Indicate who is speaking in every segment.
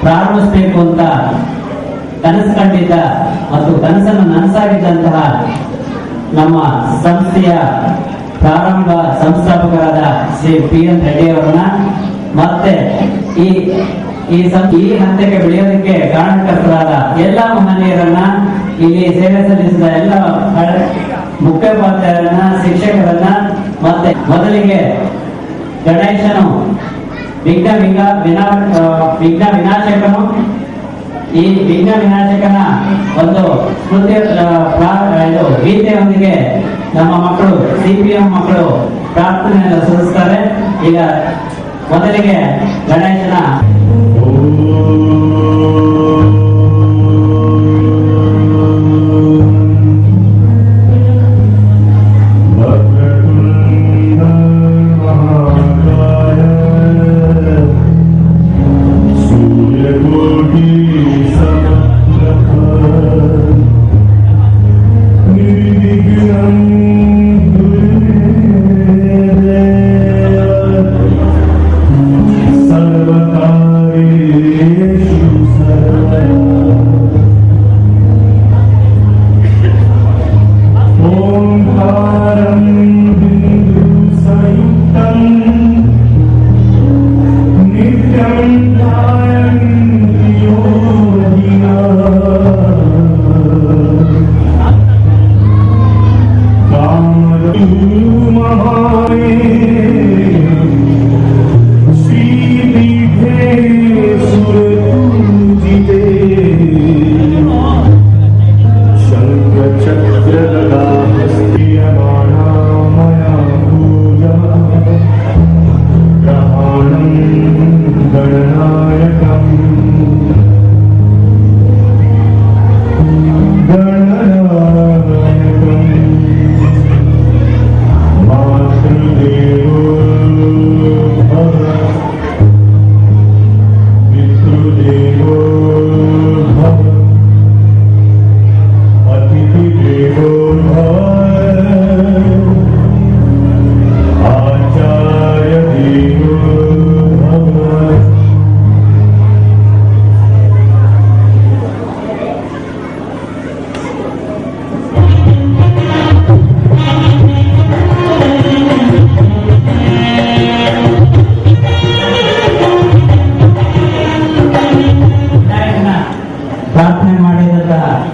Speaker 1: ಪ್ರಾರಂಭಿಸಬೇಕು ಅಂತ ಕನಸು ಕಂಡಿದ್ದ ಮತ್ತು ಕನಸನ್ನು ನನಸಾಗಿದ್ದಂತಹ ನಮ್ಮ ಸಂಸ್ಥೆಯ ಪ್ರಾರಂಭ ಸಂಸ್ಥಾಪಕರಾದ ಶ್ರೀ PN ರೆಡ್ಡಿ ಅವರನ್ನ ಮತ್ತೆ ಈ ಹಂತಕ್ಕೆ ಬೆಳೆಯೋದಕ್ಕೆ ಕಾರಣಕರ್ತರಾದ ಎಲ್ಲ ಮಹನೀಯರನ್ನ, ಇಲ್ಲಿ ಸೇವೆ ಸಲ್ಲಿಸಿದ ಎಲ್ಲ ಮುಖ್ಯೋಪಾಧ್ಯಾಯರನ್ನ, ಶಿಕ್ಷಕರನ್ನ, ಮತ್ತೆ ಮೊದಲಿಗೆ ಗಣೇಶನು ವಿಘ್ನ ವಿನಾಶಕನು, ಈ ವಿಘ್ನ ವಿನಾಶಕನ ಒಂದು ಸ್ಮೃತಿಯ ಗೀತೆಯೊಂದಿಗೆ ನಮ್ಮ ಮಕ್ಕಳು CPM ಮಕ್ಕಳು ಪ್ರಾರ್ಥನೆಯನ್ನು ಸಲ್ಲಿಸುತ್ತಾರೆ. ಈಗ ಮೊದಲಿಗೆ ಗಣೇಶನ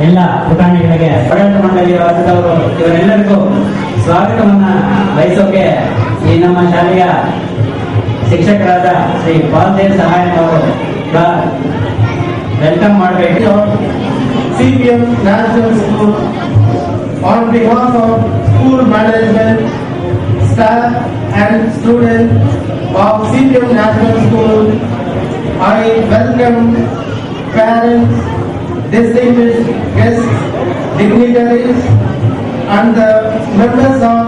Speaker 1: ಎಲ್ಲ ಪುಟಾಣಿಗಳಿಗೆ ಆಡಳಿತ ಮಂಡಳಿಯ ವರ್ಗದವರು ಇವರೆಲ್ಲರಿಗೂ ಸ್ವಾಗತವನ್ನ ಬಯಸೋಕೆ ಈ ನಮ್ಮ ಶಾಲೆಯ ಶಿಕ್ಷಕರಾದ ಶ್ರೀ ಬಾಲದೇವ್ ಸಹಾಯಕ್ ಅವರು ವೆಲ್ಕಮ್ ಮಾಡಬೇಕು.
Speaker 2: CPM National School, on behalf of school management, staff and students of CPM National School, I welcome parents, distinguished guests, dignitaries and the members of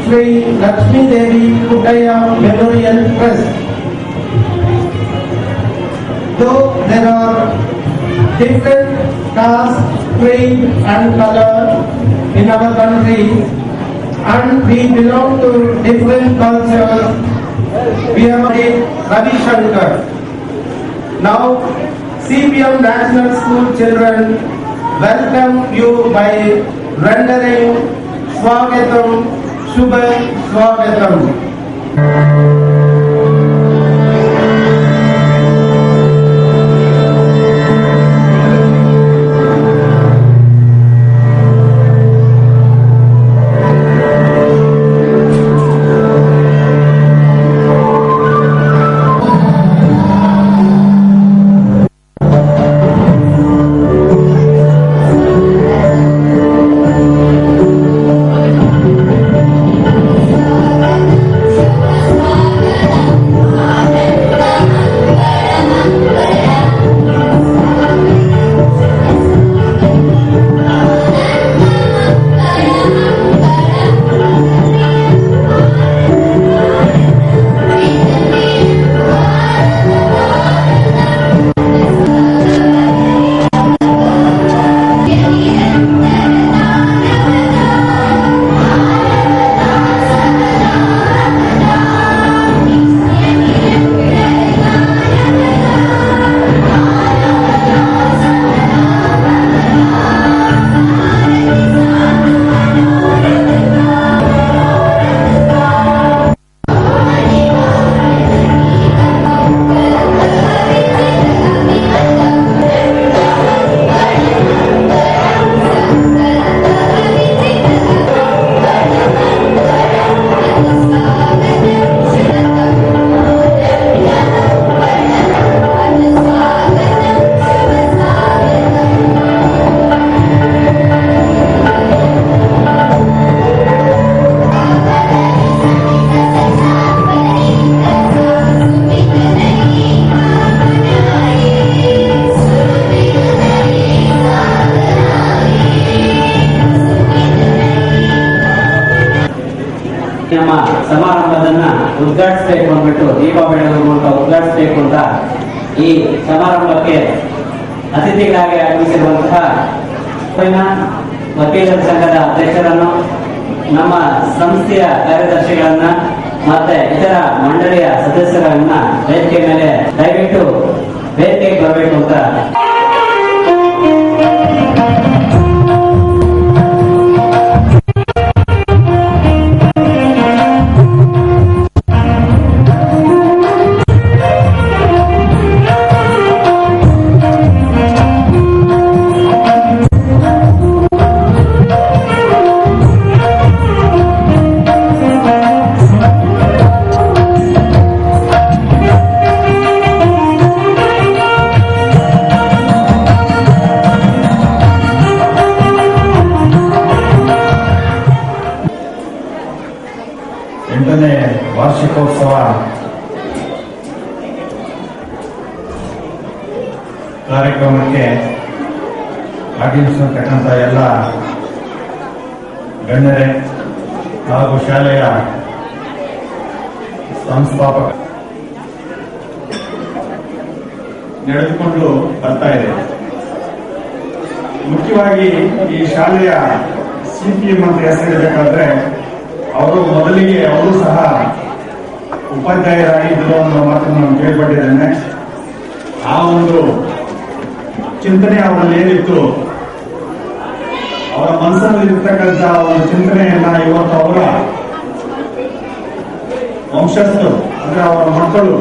Speaker 2: Sri Lakshmi Devi Kuttaya Memorial Trust. Though there are different caste, creed and color in our country and we belong to different cultures, we have Ravi Shankar. Now CPM National School children welcome you by rendering Swagatam, Shubha Swagatam.
Speaker 3: Swagatam.
Speaker 1: ಉದ್ಘಾಟಿಸಬೇಕು ಅಂದ್ಬಿಟ್ಟು ದೀಪ ಬೆಳಗುವ ಮೂಲಕ ಉದ್ಘಾಟಿಸಬೇಕು ಅಂತ ಈ ಸಮಾರಂಭಕ್ಕೆ ಅತಿಥಿಗಳಾಗಿ ಆಗಮಿಸಿರುವಂತಹ ವಕೀಲರ ಸಂಘದ ಅಧ್ಯಕ್ಷರನ್ನು, ನಮ್ಮ ಸಂಸ್ಥೆಯ ಕಾರ್ಯದರ್ಶಿಗಳನ್ನ ಮತ್ತೆ ಇತರ ಮಂಡಳಿಯ ಸದಸ್ಯರನ್ನ ವೇದಿಕೆ ಮೇಲೆ ದಯವಿಟ್ಟು ವೇದಿಕೆಗೆ ಬರಬೇಕು ಅಂತ
Speaker 3: ಎಂಟನೇ ವಾರ್ಷಿಕೋತ್ಸವ ಕಾರ್ಯಕ್ರಮಕ್ಕೆ ಆಗಮಿಸಿರ್ತಕ್ಕಂಥ ಎಲ್ಲ ಗಣ್ಯರೇ ಹಾಗೂ ಶಾಲೆಯ ಸಂಸ್ಥಾಪಕ ನಡೆದುಕೊಂಡು ಬರ್ತಾ ಇದೆ. ಮುಖ್ಯವಾಗಿ ಈ ಶಾಲೆಯ ಸಿಪಿಎಂ ಅಂತ ಹೆಸರಿಡಬೇಕಾದ್ರೆ ಅವರು ಮೊದಲಿಗೆ ಅವರು ಸಹ ಉಪಾಧ್ಯಾಯರಾಗಿದ್ದರು ಅನ್ನೋ ಮಾತನ್ನು ನಾನು ಕೇಳ್ಪಟ್ಟಿದ್ದೇನೆ. ಆ ಒಂದು ಚಿಂತನೆ ಅವರಲ್ಲಿ ಏನಿತ್ತು, ಅವರ ಮನಸ್ಸಿನಲ್ಲಿ ಇರ್ತಕ್ಕಂಥ ಒಂದು ಚಿಂತನೆಯನ್ನ ಇವತ್ತು ಅವರ ವಂಶಸ್ಥರು ಅಂದ್ರೆ ಅವರ ಮಕ್ಕಳು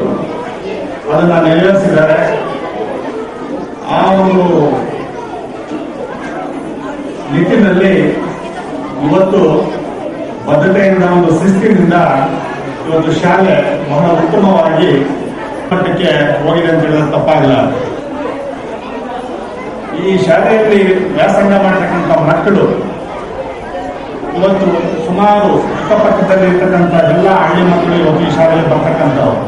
Speaker 3: ಅದನ್ನ ನೆರವೇರಿಸಿದ್ದಾರೆ. ಆ ಒಂದು ನಿಟ್ಟಿನಲ್ಲಿ ಇವತ್ತು ಬದ್ಧತೆಯಿಂದ ಒಂದು ಶಿಸ್ತಿನಿಂದ ಇವತ್ತು ಶಾಲೆ ಬಹಳ ಉತ್ತಮವಾಗಿ ಮಟ್ಟಕ್ಕೆ ಹೋಗಿದೆ ಅಂತ ಹೇಳಿದ್ರೆ ತಪ್ಪಾಗಿಲ್ಲ. ಈ ಶಾಲೆಯಲ್ಲಿ ವ್ಯಾಸಂಗ ಮಾಡತಕ್ಕಂಥ ಮಕ್ಕಳು ಇವತ್ತು ಸುಮಾರು ಅಕ್ಕಪಕ್ಕದಲ್ಲಿ ಇರ್ತಕ್ಕಂಥ ಎಲ್ಲ ಹಳ್ಳಿ ಮಕ್ಕಳು ಇವತ್ತು ಈ ಶಾಲೆಗೆ ಬರ್ತಕ್ಕಂಥವ್ರು.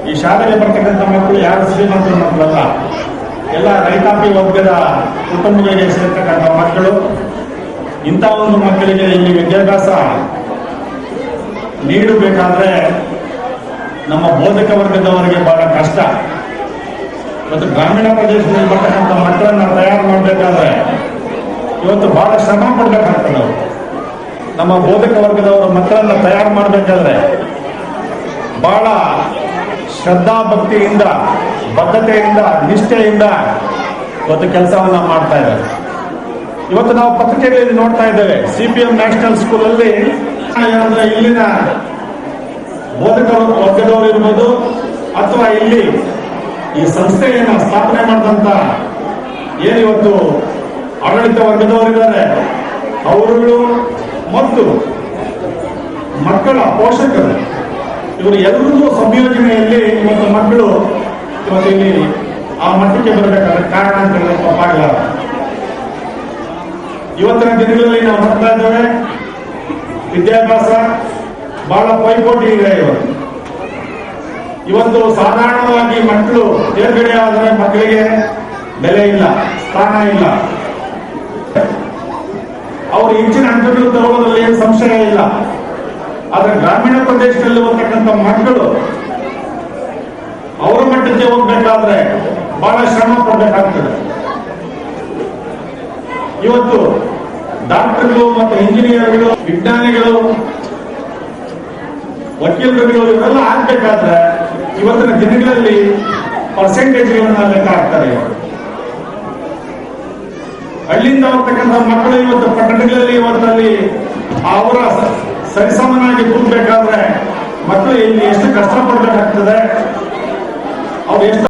Speaker 3: ಈ ಶಾಲೆಗೆ ಬರ್ತಕ್ಕಂಥ ಮಕ್ಕಳು ಯಾರು ಶ್ರೀಮಂತರ ಮಕ್ಕಳಲ್ಲ, ಎಲ್ಲ ರೈತಾಪಿ ವರ್ಗದ ಕುಟುಂಬಗಳಿಗೆ ಸೇರ್ತಕ್ಕಂಥ ಮಕ್ಕಳು. ಇಂಥ ಒಂದು ಮಕ್ಕಳಿಗೆ ಇಲ್ಲಿ ವಿದ್ಯಾಭ್ಯಾಸ ನೀಡಬೇಕಾದ್ರೆ ನಮ್ಮ ಬೋಧಕ ವರ್ಗದವರಿಗೆ ಬಹಳ ಕಷ್ಟ. ಮತ್ತು ಗ್ರಾಮೀಣ ಪ್ರದೇಶದಲ್ಲಿ ಬರ್ತಕ್ಕಂಥ ಮಕ್ಕಳನ್ನ ತಯಾರು ಮಾಡಬೇಕಾದ್ರೆ ಇವತ್ತು ಬಹಳ ಶ್ರಮ ಪಡ್ಬೇಕಾಗ್ತದೆ. ನಮ್ಮ ಬೋಧಕ ವರ್ಗದವರ ಮಕ್ಕಳನ್ನ ತಯಾರು ಮಾಡಬೇಕಾದ್ರೆ ಬಹಳ ಶ್ರದ್ಧಾ ಭಕ್ತಿಯಿಂದ, ಬದ್ಧತೆಯಿಂದ, ನಿಷ್ಠೆಯಿಂದ ಇವತ್ತು ಕೆಲಸವನ್ನ ಮಾಡ್ತಾ ಇದ್ದಾರೆ. ಇವತ್ತು ನಾವು ಪತ್ರಿಕೆಗಳಲ್ಲಿ ನೋಡ್ತಾ ಇದ್ದೇವೆ, ಸಿಪಿಎಂ ನ್ಯಾಷನಲ್ ಸ್ಕೂಲ್ ಅಲ್ಲಿ ಏನಂದ್ರೆ ಇಲ್ಲಿನ ಬೋಧಕ ವರ್ಗದವರು ಇರ್ಬೋದು ಅಥವಾ ಇಲ್ಲಿ ಈ ಸಂಸ್ಥೆಯನ್ನು ಸ್ಥಾಪನೆ ಮಾಡಿದಂತ ಏನಿವತ್ತು ಆಡಳಿತ ವರ್ಗದವರಿದ್ದಾರೆ ಅವರುಗಳು ಮತ್ತು ಮಕ್ಕಳ ಪೋಷಕರು ಇವರು ಎಲ್ಲರಿಗೂ ಸಂಯೋಜನೆಯಲ್ಲಿ ಇವತ್ತು ಮಕ್ಕಳು ಇವತ್ತು ಇಲ್ಲಿ ಆ ಮಟ್ಟಕ್ಕೆ ಬರಬೇಕಾದ್ರೆ ಕಾರಣ ಅಂತ ಹೇಳಿದ್ರೆ ತಪ್ಪಾಗಲ್ಲ. ಇವತ್ತಿನ ದಿನಗಳಲ್ಲಿ ನಾವು ನೋಡ್ತಾ ಇದ್ದೇವೆ, ವಿದ್ಯಾಭ್ಯಾಸ ಬಹಳ ಪೈಪೋಟಿ ಇದೆ. ಇವತ್ತು ಸಾಧಾರಣವಾಗಿ ಮಕ್ಕಳು ತೇರ್ಗಡೆ ಆದರೆ ಮಕ್ಕಳಿಗೆ ಬೆಲೆ ಇಲ್ಲ, ಸ್ಥಾನ ಇಲ್ಲ. ಅವರು ಹೆಚ್ಚಿನ ಅಂಕಗಳು ತಗೊಳ್ಳೋದ್ರಲ್ಲಿ ಏನು ಸಂಶಯ ಇಲ್ಲ. ಆದ್ರೆ ಗ್ರಾಮೀಣ ಪ್ರದೇಶದಲ್ಲಿ ಹೋಗ್ತಕ್ಕಂಥ ಮಕ್ಕಳು ಅವರ ಮಟ್ಟಕ್ಕೆ ಹೋಗ್ಬೇಕಾದ್ರೆ ಬಹಳ ಶ್ರಮ ಪಡಬೇಕಾಗ್ತದೆ. ಇವತ್ತು ಡಾಕ್ಟರ್ಗಳು ಮತ್ತು ಇಂಜಿನಿಯರ್ಗಳು, ವಿಜ್ಞಾನಿಗಳು, ವಕೀಲರುಗಳು ಇವರೆಲ್ಲ ಆಗ್ಬೇಕಾದ್ರೆ ಇವತ್ತಿನ ದಿನಗಳಲ್ಲಿ ಪರ್ಸೆಂಟೇಜ್ಗಳನ್ನ ಲೆಕ್ಕ ಹಾಕ್ತಾರೆ. ಹಳ್ಳಿಯಿಂದ ಹೋಗ್ತಕ್ಕಂಥ ಮಕ್ಕಳು ಇವತ್ತು ಪಟ್ಟಣಗಳಲ್ಲಿ ಇವತ್ತಲ್ಲಿ ಅವರ ಸರಿಸಮನಾಗಿ ಕೂರ್ಬೇಕಾದ್ರೆ ಮಕ್ಕಳು ಇಲ್ಲಿ ಎಷ್ಟು ಕಷ್ಟಪಡ್ಬೇಕಾಗ್ತದೆ, ಅವ್ರು ಎಷ್ಟು